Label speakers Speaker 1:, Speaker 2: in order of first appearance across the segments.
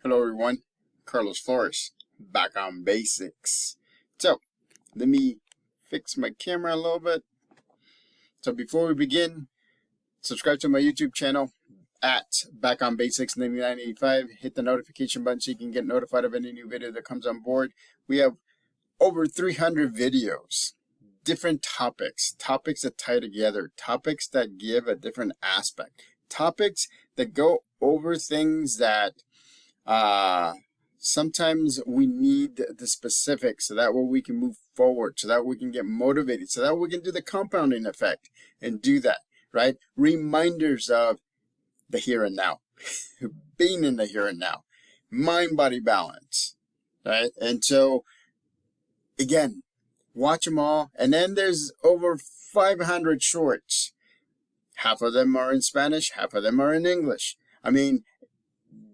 Speaker 1: Hello everyone, Carlos Flores, back on basics. So, let me fix my camera a little bit. So before we begin, subscribe to my YouTube channel at Back on Basics 9985. Hit the notification button so you can get notified of any new video that comes on board. We have over 300 videos, different topics that tie together, topics that give a different aspect, topics that go over things that sometimes we need the specifics so that way we can move forward, so that we can get motivated, so that we can do the compounding effect and do that, right? Reminders of the here and now, being in the here and now, mind-body balance, right? And so, again, watch them all. And then there's over 500 shorts. Half of them are in Spanish, half of them are in English. I mean,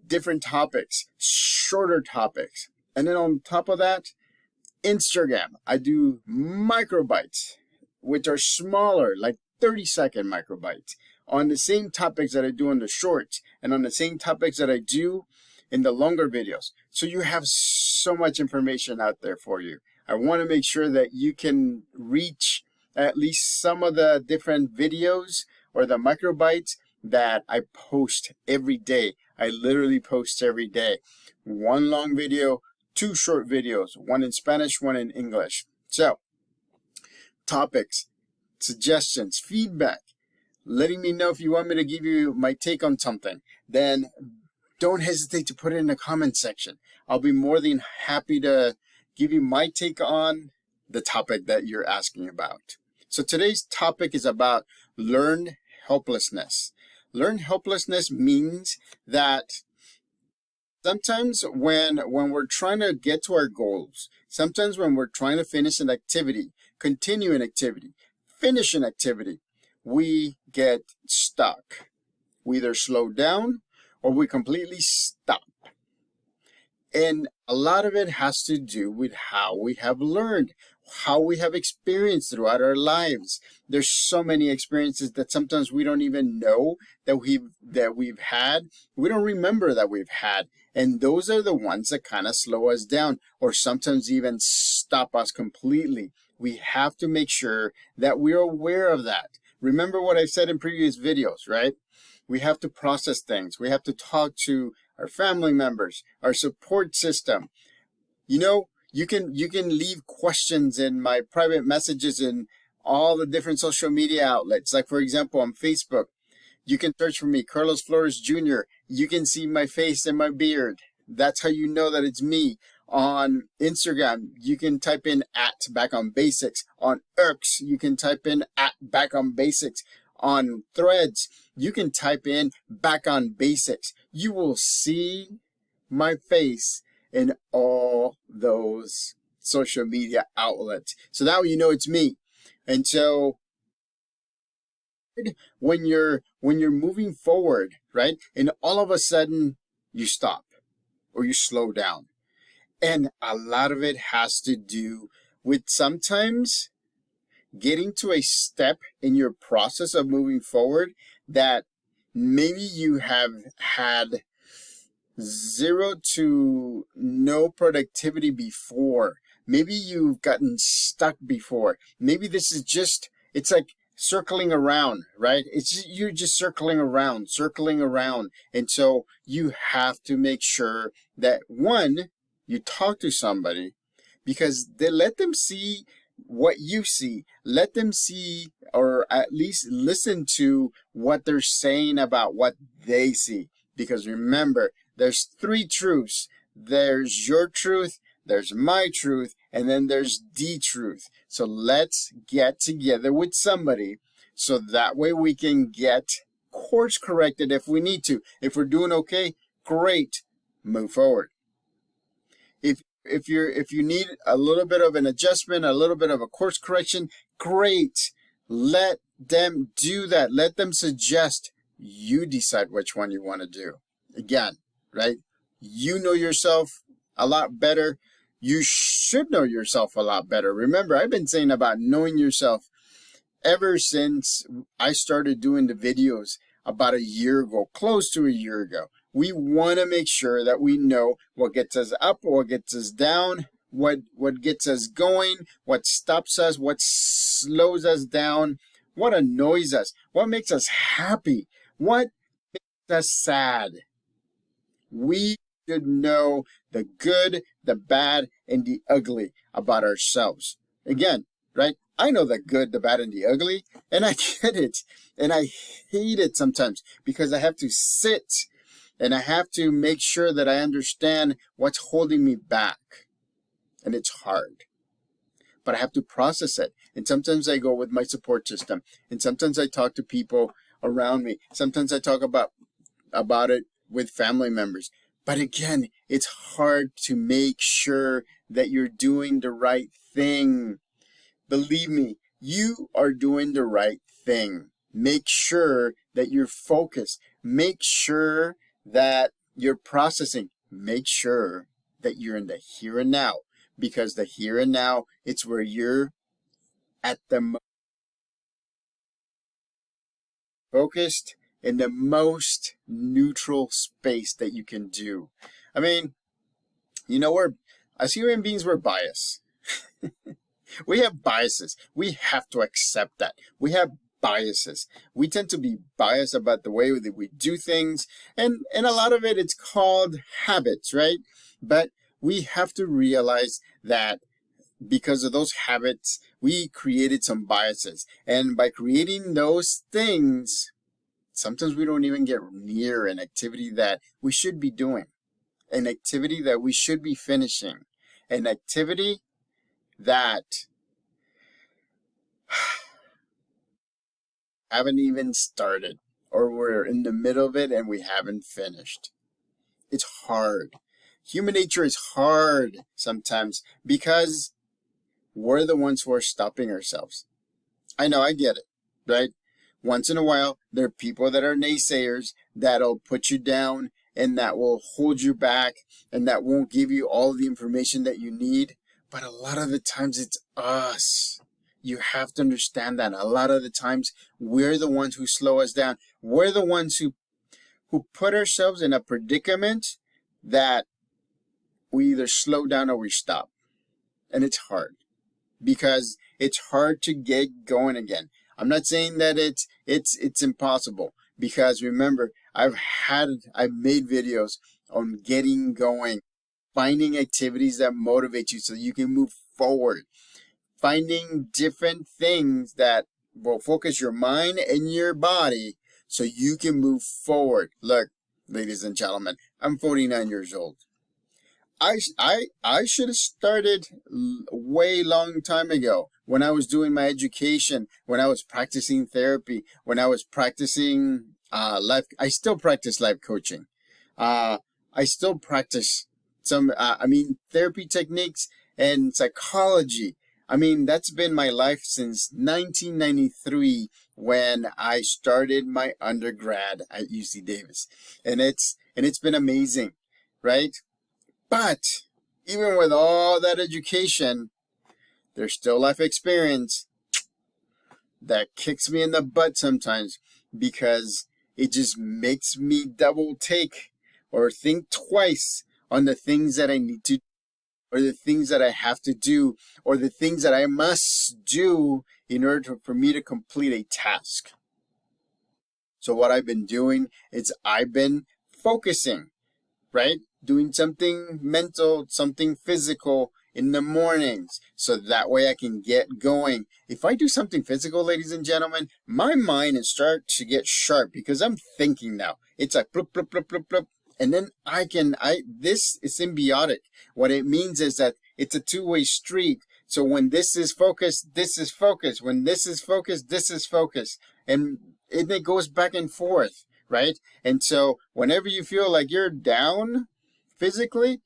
Speaker 1: different topics, shorter topics. And then on top of that, Instagram. I do microbites, which are smaller, like 30-second microbites, on the same topics that I do in the shorts and on the same topics that I do in the longer videos. So you have so much information out there for you. I want to make sure that you can reach at least some of the different videos or the microbites that I post every day. I literally post every day. One long video, two short videos, one in Spanish, one in English. So, topics, suggestions, feedback, letting me know if you want me to give you my take on something, then don't hesitate to put it in the comment section. I'll be more than happy to give you my take on the topic that you're asking about. So today's topic is about learned helplessness. Learned helplessness means that sometimes when we're trying to get to our goals, sometimes when we're trying to finish an activity, continue an activity, finish an activity, we get stuck. We either slow down or we completely stop. And a lot of it has to do with how we have learned, how we have experienced throughout our lives. There's so many experiences that sometimes we don't even know that we've had. We don't remember that we've had. And those are the ones that kind of slow us down or sometimes even stop us completely. We have to make sure that we're aware of that. Remember what I've said in previous videos, right? We have to process things. We have to talk to our family members, our support system. You know, you can leave questions in my private messages in all the different social media outlets. Like, for example, on Facebook, you can search for me, Carlos Flores Jr. You can see my face and my beard. That's how you know that it's me. On Instagram, you can type in @BackOnBasics. On X, you can type in @BackOnBasics. On Threads, you can type in Back on Basics. You will see my face in all those social media outlets. So that way you know it's me. And so when you're moving forward, right? And all of a sudden you stop or you slow down. And a lot of it has to do with sometimes getting to a step in your process of moving forward that maybe you have had zero to no productivity before. Maybe you've gotten stuck before. Maybe this is just, it's like circling around, right? You're just circling around. And so you have to make sure that, one, you talk to somebody, because they let them see what you see. Let them see, or at least listen to what they're saying about what they see. Because remember, there's three truths. There's your truth, there's my truth, and then there's the truth. So let's get together with somebody so that way we can get course corrected if we need to. If we're doing okay, great, move forward. If you need a little bit of an adjustment, a little bit of a course correction, great. Let them do that. Let them suggest. You decide which one you want to do. Again, right? You know yourself a lot better. You should know yourself a lot better. Remember, I've been saying about knowing yourself ever since I started doing the videos about a year ago, close to a year ago. We want to make sure that we know what gets us up, what gets us down, what gets us going, what stops us, what slows us down, what annoys us, what makes us happy, what makes us sad. We should know the good, the bad, and the ugly about ourselves. Again, right? I know the good, the bad, and the ugly, and I get it. And I hate it sometimes because I have to sit and I have to make sure that I understand what's holding me back. And it's hard. But I have to process it. And sometimes I go with my support system. And sometimes I talk to people around me. Sometimes I talk about it with family members. But again, it's hard to make sure that you're doing the right thing. Believe me, you are doing the right thing. Make sure that you're focused. Make sure that you're processing. Make sure that you're in the here and now. Because the here and now, it's where you're at the most focused in the most neutral space that you can do. I mean, as human beings, we're biased. We have biases. We have to accept that. We have biases. We tend to be biased about the way that we do things. And a lot of it, it's called habits, right? But we have to realize that because of those habits, we created some biases. And by creating those things, sometimes we don't even get near an activity that we should be doing, an activity that we should be finishing, an activity that haven't even started, or we're in the middle of it and we haven't finished. It's hard. Human nature is hard sometimes because we're the ones who are stopping ourselves. I know, I get it, right? Once in a while, there are people that are naysayers that'll put you down and that will hold you back and that won't give you all the information that you need. But a lot of the times it's us. You have to understand that. A lot of the times we're the ones who slow us down. We're the ones who put ourselves in a predicament that we either slow down or we stop. And it's hard because it's hard to get going again. I'm not saying that it's impossible, because remember, I've made videos on getting going, finding activities that motivate you so you can move forward, finding different things that will focus your mind and your body so you can move forward. Look, ladies and gentlemen, I'm 49 years old. I should have started way long time ago when I was doing my education, when I was practicing therapy, when I was practicing life. I still practice life coaching. I still practice some, therapy techniques and psychology. That's been my life since 1993 when I started my undergrad at UC Davis. And it's been amazing, right? But even with all that education, there's still life experience that kicks me in the butt sometimes, because it just makes me double take or think twice on the things that I need to, or the things that I have to do, or the things that I must do in order for me to complete a task. So what I've been doing is I've been focusing, right? Doing something mental, something physical in the mornings, so that way I can get going. If I do something physical, ladies and gentlemen, my mind is start to get sharp because I'm thinking now. It's like plup, plup, plup, plup, plup. And then this is symbiotic. What it means is that it's a two-way street. So when this is focused, this is focused. When this is focused, this is focused. And it goes back and forth, right? And so whenever you feel like you're down physically,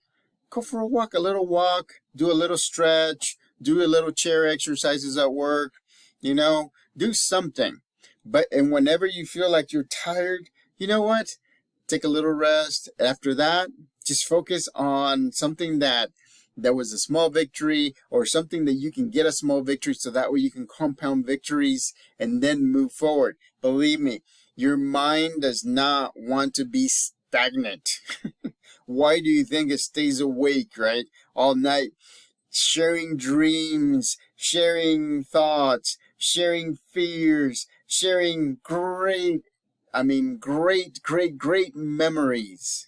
Speaker 1: go for a little walk, do a little stretch, do a little chair exercises at work, do something. And whenever you feel like you're tired, you know what? Take a little rest. After that, just focus on something that was a small victory, or something that you can get a small victory, so that way you can compound victories and then move forward. Believe me, your mind does not want to be stagnant? Why do you think it stays awake, right? All night, sharing dreams, sharing thoughts, sharing fears, sharing great memories.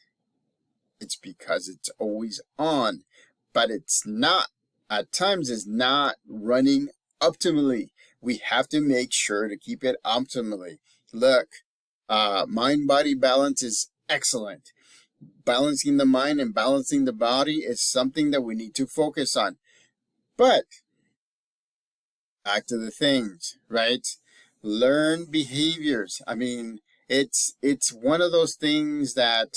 Speaker 1: It's because it's always on, but it's not, at times it's not running optimally. We have to make sure to keep it optimally. Look, mind-body balance is excellent. Balancing the mind and balancing the body is something that we need to focus on. But back to the things, right? Learn behaviors. I mean, it's one of those things that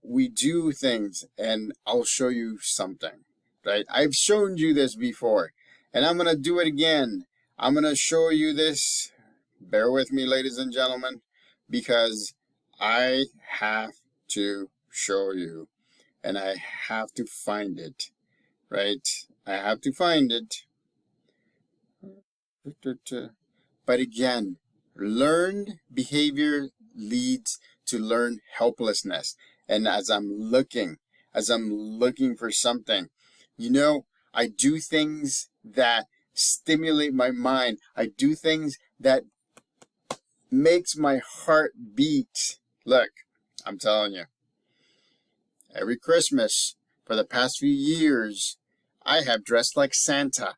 Speaker 1: we do things, and I'll show you something, right? I've shown you this before, and I'm gonna do it again. I'm gonna show you this. Bear with me, ladies and gentlemen, because I have to show you, and I have to find it, right? I have to find it. But again, learned behavior leads to learned helplessness. And as I'm looking for something, I do things that stimulate my mind. I do things that makes my heart beat. Look, I'm telling you, every Christmas for the past few years, I have dressed like Santa.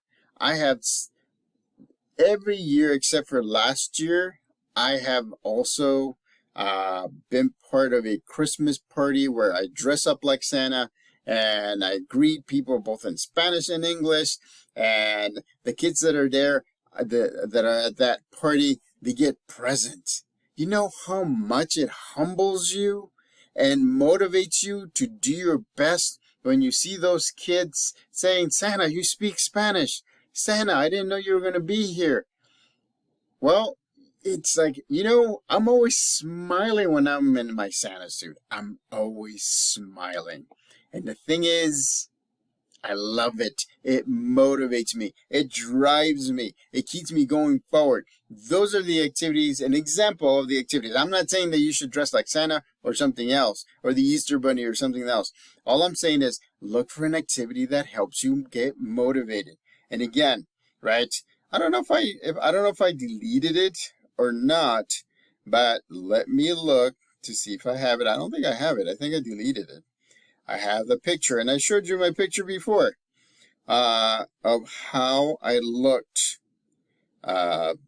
Speaker 1: Every year except for last year, I have also been part of a Christmas party where I dress up like Santa and I greet people both in Spanish and English. And the kids that are there, that are at that party, they get presents. You know how much it humbles you and motivates you to do your best when you see those kids saying, "Santa, you speak Spanish. Santa, I didn't know you were going to be here." Well, it's like, I'm always smiling when I'm in my Santa suit. I'm always smiling. And the thing is, I love it. It motivates me. It drives me. It keeps me going forward. Those are the activities, an example of the activities. I'm not saying that you should dress like Santa or something else, or the Easter Bunny or something else. All I'm saying is look for an activity that helps you get motivated. And again, right? I don't know if I deleted it or not, but let me look to see if I have it. I don't think I have it. I think I deleted it. I have the picture, and I showed you my picture before of how I looked. And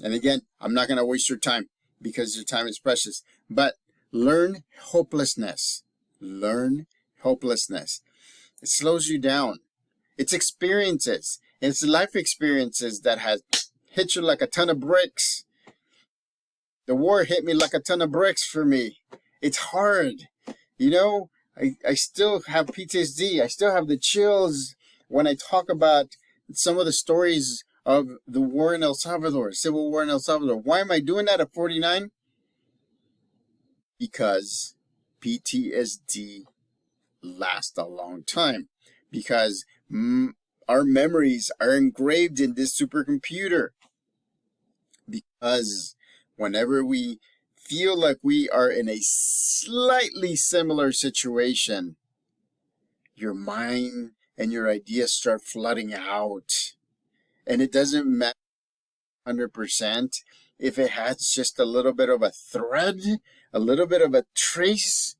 Speaker 1: again, I'm not going to waste your time because your time is precious. But learn hopelessness. Learn hopelessness. It slows you down. It's experiences. It's life experiences that has hit you like a ton of bricks. The war hit me like a ton of bricks for me. It's hard. I still have PTSD. I still have the chills when I talk about some of the stories of the war in El Salvador, civil war in El Salvador. Why am I doing that at 49? Because PTSD lasts a long time. Because our memories are engraved in this supercomputer. Because whenever we feel like we are in a slightly similar situation, your mind and your ideas start flooding out. And it doesn't matter 100% if it has just a little bit of a thread, a little bit of a trace,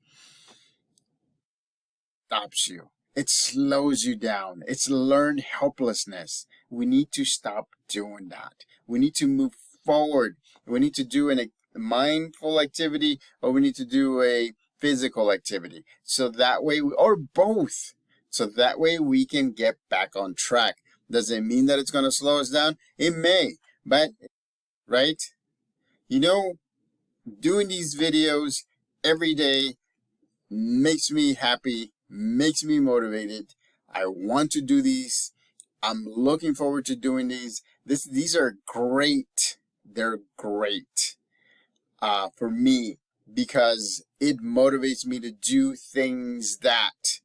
Speaker 1: stops you. It slows you down. It's learned helplessness. We need to stop doing that. We need to move forward. We need to do a mindful activity, or we need to do a physical activity. So that way, or both. So that way we can get back on track. Does it mean that it's going to slow us down? It may, but, right? Doing these videos every day makes me happy, makes me motivated. I want to do these. I'm looking forward to doing these. These are great. They're great for me because it motivates me to do things that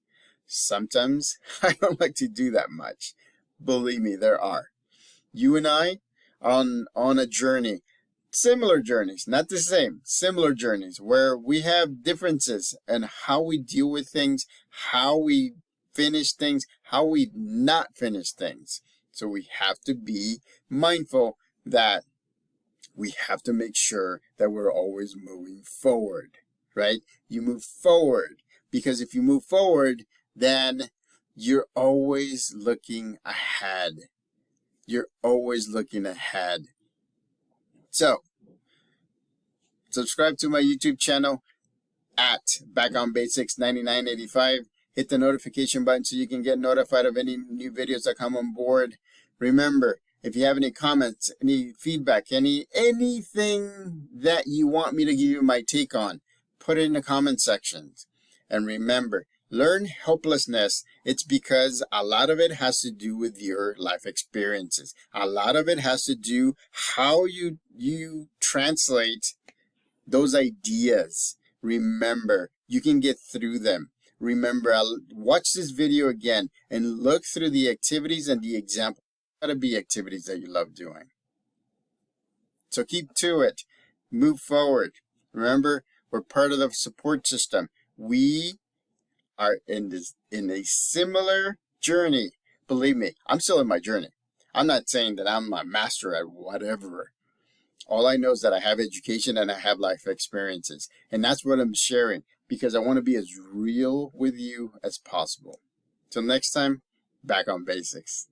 Speaker 1: sometimes I don't like to do that much. Believe me, there are. You and I on a journey similar journeys, not the same, similar journeys where we have differences in how we deal with things, how we finish things, how we not finish things. So we have to be mindful that we have to make sure that we're always moving forward, right? You move forward because if you move forward, then you're always looking ahead. You're always looking ahead. So, subscribe to my YouTube channel at Back on Basics 9985. Hit the notification button so you can get notified of any new videos that come on board. Remember, if you have any comments, any feedback, anything that you want me to give you my take on, put it in the comment sections. And remember, learn helplessness. It's because a lot of it has to do with your life experiences. A lot of it has to do how you translate those ideas. Remember, you can get through them. Remember, I'll watch this video again and look through the activities and the examples. Gotta be activities that you love doing. So keep to it. Move forward. Remember, we're part of the support system. We are in a similar journey. Believe me, I'm still in my journey. I'm not saying that I'm a master at whatever. All I know is that I have education and I have life experiences. And that's what I'm sharing because I want to be as real with you as possible. Till next time, Back on Basics.